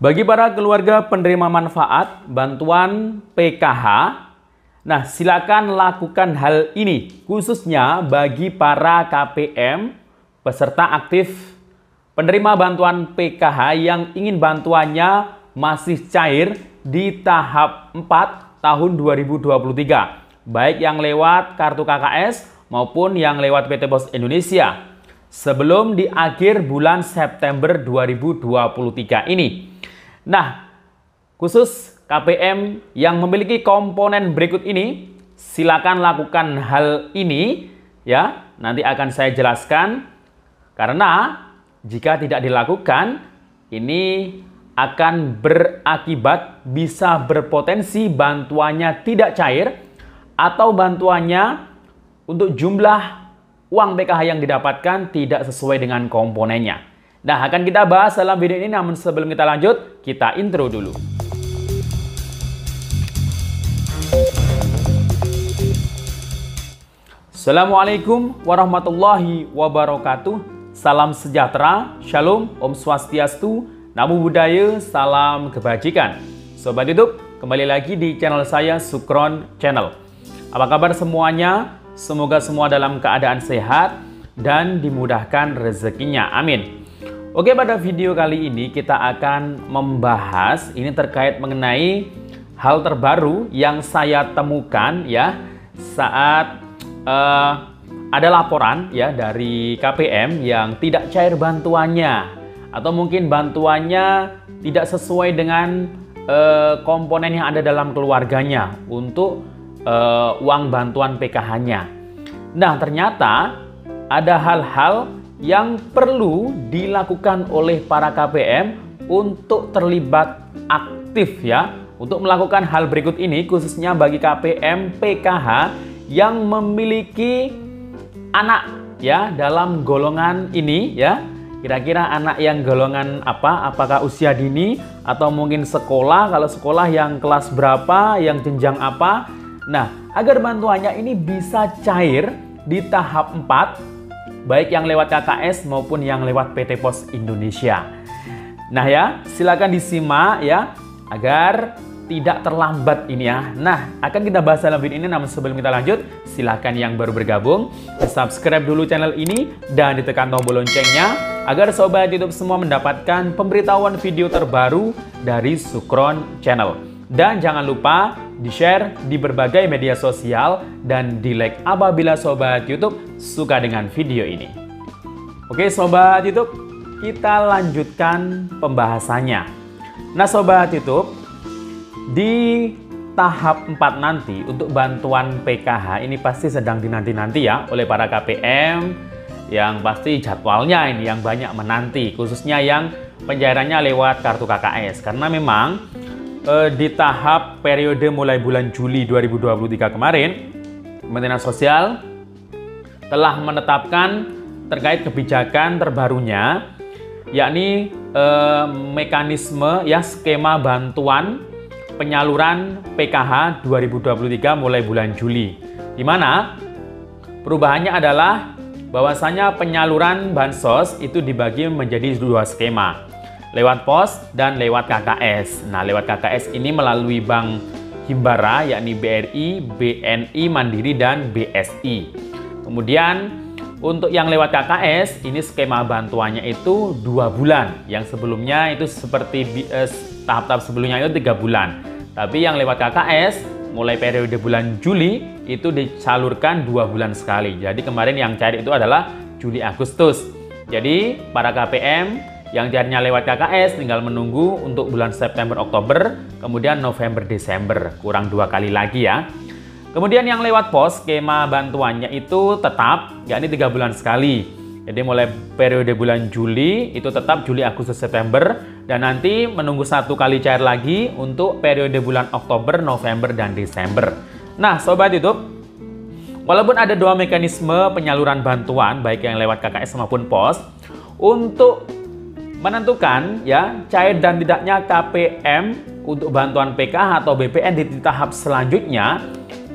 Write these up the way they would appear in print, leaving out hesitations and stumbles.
Bagi para keluarga penerima manfaat bantuan PKH, nah silakan lakukan hal ini khususnya bagi para KPM peserta aktif penerima bantuan PKH yang ingin bantuannya masih cair di tahap 4 tahun 2023, baik yang lewat kartu KKS maupun yang lewat PT Pos Indonesia sebelum di akhir bulan September 2023 ini. Nah, khusus KPM yang memiliki komponen berikut ini, silakan lakukan hal ini ya. Nanti akan saya jelaskan, karena jika tidak dilakukan, ini akan berakibat bisa berpotensi bantuannya tidak cair atau bantuannya untuk jumlah uang PKH yang didapatkan tidak sesuai dengan komponennya. Nah, akan kita bahas dalam video ini, namun sebelum kita lanjut, kita intro dulu. Assalamualaikum warahmatullahi wabarakatuh. Salam sejahtera, shalom, om swastiastu, namo buddhaya, salam kebajikan. Sobat YouTube, kembali lagi di channel saya, Sukron Channel. Apa kabar semuanya? Semoga semua dalam keadaan sehat dan dimudahkan rezekinya. Amin. Oke, pada video kali ini kita akan membahas ini terkait mengenai hal terbaru yang saya temukan ya saat ada laporan ya dari KPM yang tidak cair bantuannya atau mungkin bantuannya tidak sesuai dengan komponen yang ada dalam keluarganya untuk uang bantuan PKH-nya. Nah, ternyata ada hal-hal yang perlu dilakukan oleh para KPM untuk terlibat aktif ya, untuk melakukan hal berikut ini khususnya bagi KPM PKH yang memiliki anak ya dalam golongan ini ya. Kira-kira anak yang golongan apa? Apakah usia dini atau mungkin sekolah? Kalau sekolah yang kelas berapa, yang jenjang apa? Nah, agar bantuannya ini bisa cair di tahap 4 baik yang lewat KKS maupun yang lewat PT Pos Indonesia. Nah ya, silakan disimak ya, agar tidak terlambat ini ya. Nah, akan kita bahas dalam video ini, namun sebelum kita lanjut, silakan yang baru bergabung, subscribe dulu channel ini dan ditekan tombol loncengnya, agar sobat YouTube semua mendapatkan pemberitahuan video terbaru dari Sukron Channel. Dan jangan lupa di-share di berbagai media sosial dan di-like apabila sobat YouTube suka dengan video ini. Oke sobat YouTube, kita lanjutkan pembahasannya. Nah sobat YouTube, di tahap 4 nanti untuk bantuan PKH ini pasti sedang dinanti-nanti ya oleh para KPM, yang pasti jadwalnya ini yang banyak menanti, khususnya yang pencairannya lewat kartu KKS, karena memang di tahap periode mulai bulan Juli 2023 kemarin, Kementerian Sosial telah menetapkan terkait kebijakan terbarunya, yakni mekanisme ya skema bantuan penyaluran PKH 2023 mulai bulan Juli, di mana perubahannya adalah bahwasanya penyaluran bansos itu dibagi menjadi 2 skema, lewat pos dan lewat KKS. Nah, lewat KKS ini melalui Bank Himbara, yakni BRI, BNI, Mandiri, dan BSI. Kemudian untuk yang lewat KKS, ini skema bantuannya itu 2 bulan. Yang sebelumnya itu seperti tahap-tahap sebelumnya itu 3 bulan. Tapi yang lewat KKS, mulai periode bulan Juli, itu disalurkan 2 bulan sekali. Jadi kemarin yang cair itu adalah Juli-Agustus. Jadi para KPM yang cairnya lewat KKS tinggal menunggu untuk bulan September-Oktober, kemudian November-Desember, kurang 2 kali lagi ya. Kemudian yang lewat pos, skema bantuannya itu tetap, yakni 3 bulan sekali. Jadi mulai periode bulan Juli, itu tetap Juli, Agustus, September, dan nanti menunggu 1 kali cair lagi untuk periode bulan Oktober, November, dan Desember. Nah Sobat YouTube, walaupun ada 2 mekanisme penyaluran bantuan, baik yang lewat KKS maupun pos, untuk menentukan ya cair dan tidaknya KPM untuk bantuan PKH atau BPN di tahap selanjutnya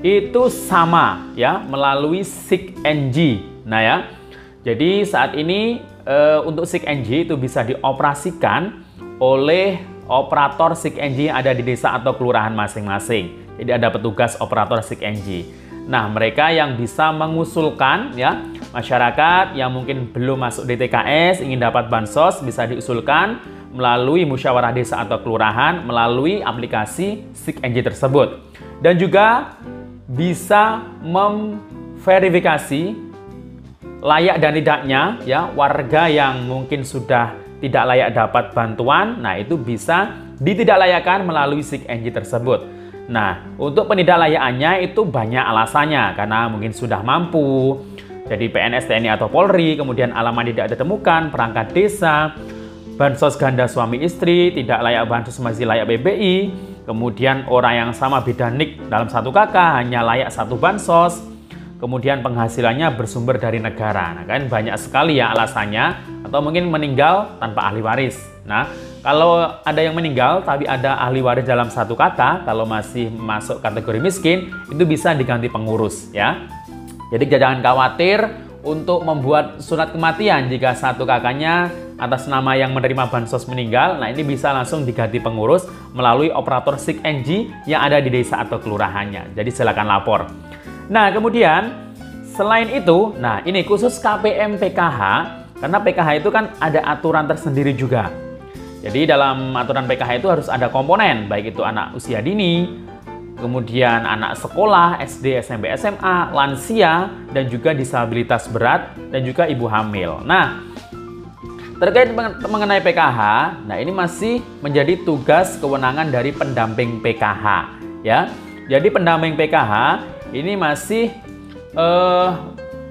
itu sama ya melalui SIG-NG. Nah ya, jadi saat ini untuk SIG-NG itu bisa dioperasikan oleh operator SIG-NG yang ada di desa atau kelurahan masing-masing. Jadi ada petugas operator SIG-NG. Nah, mereka yang bisa mengusulkan ya, masyarakat yang mungkin belum masuk DTKS ingin dapat bansos bisa diusulkan melalui musyawarah desa atau kelurahan melalui aplikasi SIG-NG tersebut. Dan juga bisa memverifikasi layak dan tidaknya ya warga yang mungkin sudah tidak layak dapat bantuan. Nah, itu bisa ditidaklayakkan melalui SIG-NG tersebut. Nah, untuk penidaklayakannya itu banyak alasannya, karena mungkin sudah mampu jadi PNS, TNI atau Polri, kemudian alamat tidak ditemukan, perangkat desa, bansos ganda suami istri, tidak layak bansos masih layak BBI, kemudian orang yang sama beda nik dalam satu kakak hanya layak satu bansos, kemudian penghasilannya bersumber dari negara. Nah, kan banyak sekali ya alasannya, atau mungkin meninggal tanpa ahli waris. Nah, kalau ada yang meninggal tapi ada ahli waris dalam satu kakak, kalau masih masuk kategori miskin, itu bisa diganti pengurus ya. Jadi jangan khawatir untuk membuat surat kematian jika satu kakaknya atas nama yang menerima bansos meninggal. Nah, ini bisa langsung diganti pengurus melalui operator SIG-NG yang ada di desa atau kelurahannya. Jadi silakan lapor. Nah, kemudian selain itu, nah ini khusus KPM PKH, karena PKH itu kan ada aturan tersendiri juga. Jadi dalam aturan PKH itu harus ada komponen, baik itu anak usia dini, kemudian anak sekolah, SD, SMP, SMA, lansia, dan juga disabilitas berat, dan juga ibu hamil. Nah, terkait mengenai PKH, nah ini masih menjadi tugas kewenangan dari pendamping PKH ya. Jadi pendamping PKH ini masih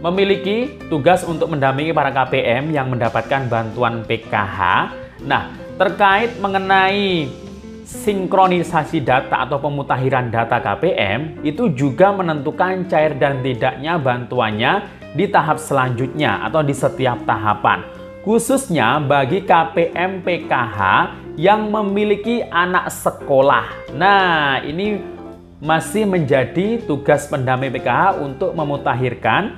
memiliki tugas untuk mendampingi para KPM yang mendapatkan bantuan PKH. Nah, terkait mengenai sinkronisasi data atau pemutakhiran data KPM, itu juga menentukan cair dan tidaknya bantuannya di tahap selanjutnya atau di setiap tahapan. Khususnya bagi KPM PKH yang memiliki anak sekolah. Nah, ini masih menjadi tugas pendamping PKH untuk memutakhirkan,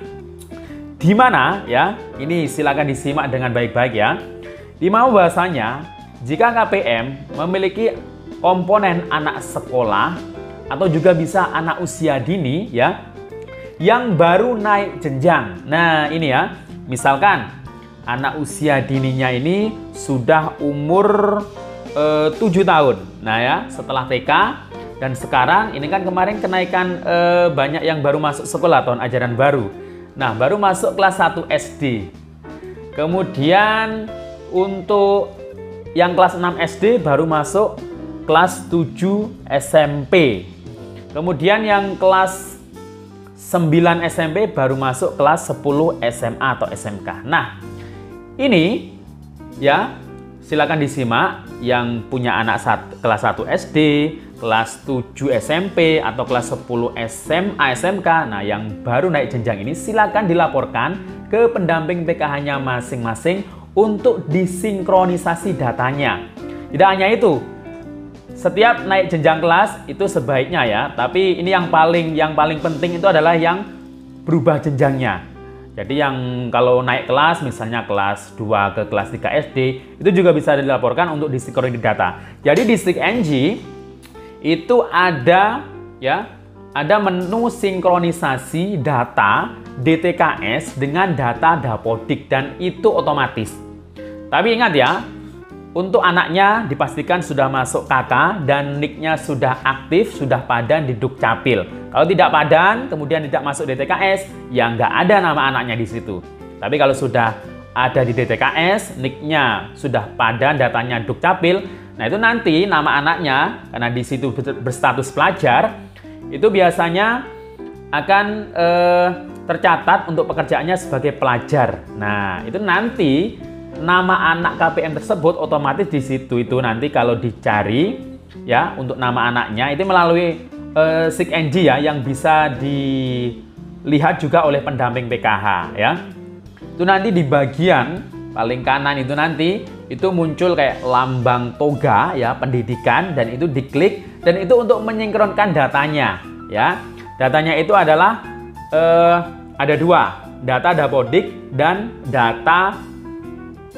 di mana ya, ini silakan disimak dengan baik-baik ya. Di mana bahasanya, jika KPM memiliki komponen anak sekolah atau juga bisa anak usia dini ya, yang baru naik jenjang. Nah, ini ya, misalkan anak usia dininya ini sudah umur 7 tahun. Nah ya, setelah TK. Dan sekarang ini kan kemarin kenaikan banyak yang baru masuk sekolah tahun ajaran baru. Nah, baru masuk kelas 1 SD. Kemudian untuk yang kelas 6 SD baru masuk kelas 7 SMP. Kemudian yang kelas 9 SMP baru masuk kelas 10 SMA atau SMK. Nah, ini ya silakan disimak yang punya anak kelas 1 SD, kelas 7 SMP atau kelas 10 SMA, SMK. Nah, yang baru naik jenjang ini silakan dilaporkan ke pendamping PKH-nya masing-masing untuk disinkronisasi datanya. Tidak hanya itu, setiap naik jenjang kelas itu sebaiknya ya, tapi ini yang paling penting itu adalah yang berubah jenjangnya. Jadi yang kalau naik kelas, misalnya kelas 2 ke kelas 3 SD, itu juga bisa dilaporkan untuk disinkronisasi data. Jadi di SIG-NG itu ada ya, ada menu sinkronisasi data DTKS dengan data Dapodik dan itu otomatis. Tapi ingat ya, untuk anaknya dipastikan sudah masuk KK dan NIK-nya sudah aktif, sudah padan di Dukcapil. Kalau tidak padan, kemudian tidak masuk DTKS, ya nggak ada nama anaknya di situ. Tapi kalau sudah ada di DTKS, NIK-nya sudah padan, datanya Dukcapil, nah itu nanti nama anaknya, karena di situ berstatus pelajar, itu biasanya akan tercatat untuk pekerjaannya sebagai pelajar. Nah, itu nanti nama anak KPM tersebut otomatis di situ itu nanti kalau dicari ya untuk nama anaknya itu melalui SIG-NG ya yang bisa dilihat juga oleh pendamping PKH ya. Itu nanti di bagian paling kanan itu nanti itu muncul kayak lambang toga ya pendidikan dan itu diklik dan itu untuk menyinkronkan datanya ya. Datanya itu adalah ada dua, data Dapodik dan data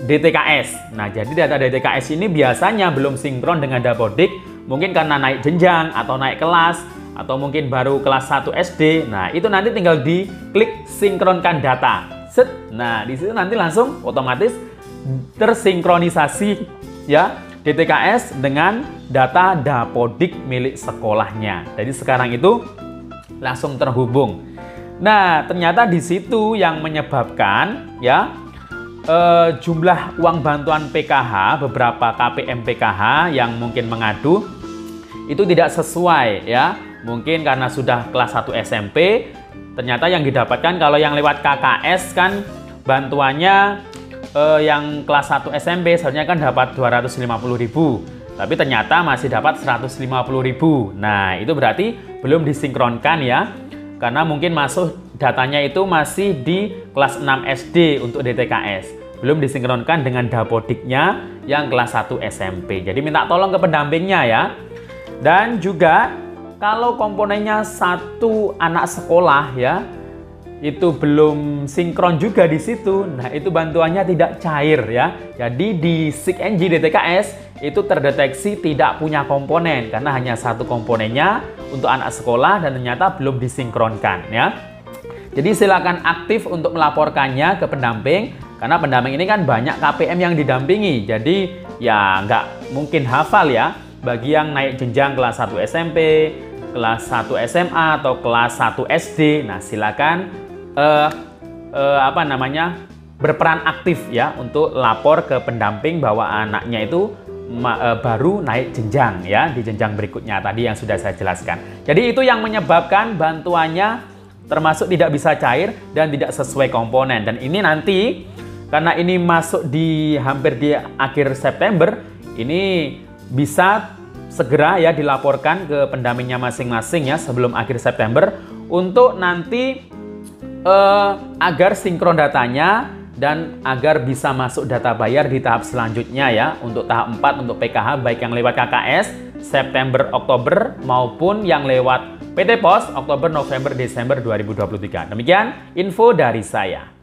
DTKS. Nah, jadi data DTKS ini biasanya belum sinkron dengan Dapodik, mungkin karena naik jenjang atau naik kelas, atau mungkin baru kelas 1 SD. Nah, itu nanti tinggal diklik sinkronkan data. Set. Nah, di situ nanti langsung otomatis tersinkronisasi ya DTKS dengan data Dapodik milik sekolahnya. Jadi sekarang itu langsung terhubung. Nah, ternyata di situ yang menyebabkan ya jumlah uang bantuan PKH, beberapa KPM PKH yang mungkin mengadu itu tidak sesuai ya. Mungkin karena sudah kelas 1 SMP, ternyata yang didapatkan kalau yang lewat KKS kan bantuannya yang kelas 1 SMP seharusnya kan dapat 250.000, tapi ternyata masih dapat 150.000. Nah, itu berarti belum disinkronkan ya, karena mungkin masuk datanya itu masih di kelas 6 SD untuk DTKS, belum disinkronkan dengan Dapodiknya yang kelas 1 SMP. Jadi minta tolong ke pendampingnya ya. Dan juga kalau komponennya satu anak sekolah ya, itu belum sinkron juga di situ. Nah, itu bantuannya tidak cair ya. Jadi di SIKNJ DTKS itu terdeteksi tidak punya komponen karena hanya satu komponennya untuk anak sekolah dan ternyata belum disinkronkan ya. Jadi silakan aktif untuk melaporkannya ke pendamping karena pendamping ini kan banyak KPM yang didampingi. Jadi ya nggak mungkin hafal ya. Bagi yang naik jenjang kelas 1 SMP, kelas 1 SMA atau kelas 1 SD, nah silakan berperan aktif ya untuk lapor ke pendamping bahwa anaknya itu baru naik jenjang ya di jenjang berikutnya tadi yang sudah saya jelaskan. Jadi itu yang menyebabkan bantuannya termasuk tidak bisa cair dan tidak sesuai komponen. Dan ini nanti karena ini masuk di hampir di akhir September, ini bisa segera ya dilaporkan ke pendampingnya masing-masing ya sebelum akhir September untuk nanti agar sinkron datanya dan agar bisa masuk data bayar di tahap selanjutnya ya untuk tahap 4 untuk PKH baik yang lewat KKS September Oktober maupun yang lewat PT Pos Oktober November Desember 2023. Demikian info dari saya.